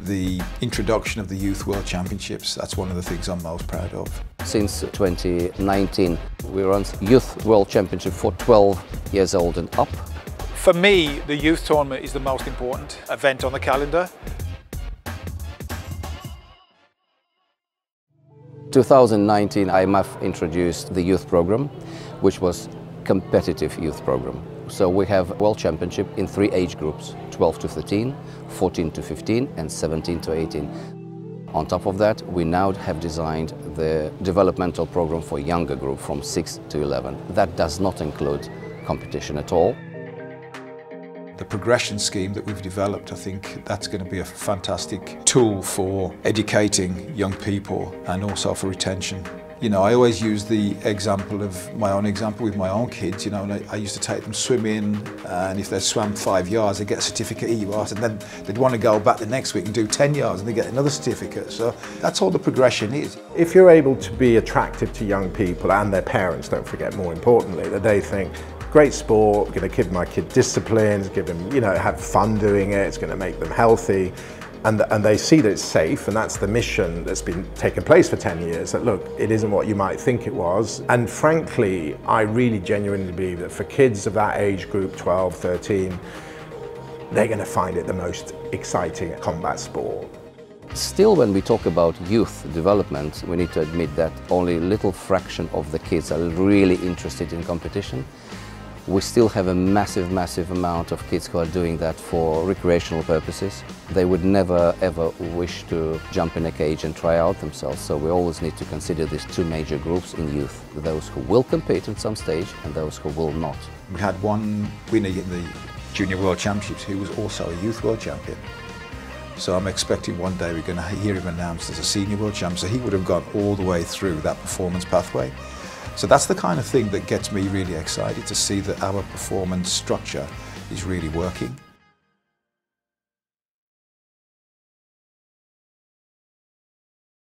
The introduction of the Youth World Championships, that's one of the things I'm most proud of. Since 2019, we run Youth World Championship for 12 years old and up. For me, the youth tournament is the most important event on the calendar. 2019, IMMAF introduced the youth program, which was competitive youth program. So we have World Championship in 3 age groups, 12 to 13, 14 to 15 and 17 to 18. On top of that, we now have designed the developmental program for younger group from 6 to 11. That does not include competition at all. The progression scheme that we've developed, I think that's going to be a fantastic tool for educating young people and also for retention. You know, I always use the example of my own example with my own kids, you know, and I used to take them swimming, and if they swam 5 yards, they get a certificate EUAT, and then they'd want to go back the next week and do 10 yards and they get another certificate. So that's all the progression is. If you're able to be attractive to young people and their parents, don't forget, more importantly, that they think, great sport, going to give my kid disciplines, give them, you know, have fun doing it, it's going to make them healthy. And they see that it's safe, and that's the mission that's been taking place for 10 years, that look, it isn't what you might think it was. And frankly, I really genuinely believe that for kids of that age group, 12, 13, they're going to find it the most exciting combat sport. Still, when we talk about youth development, we need to admit that only a little fraction of the kids are really interested in competition. We still have a massive amount of kids who are doing that for recreational purposes. They would never ever wish to jump in a cage and try out themselves, so we always need to consider these 2 major groups in youth, those who will compete at some stage and those who will not. We had one winner in the Junior World Championships who was also a Youth World Champion. So I'm expecting one day we're going to hear him announced as a Senior World Champion, so he would have gone all the way through that performance pathway. So that's the kind of thing that gets me really excited, to see that our performance structure is really working.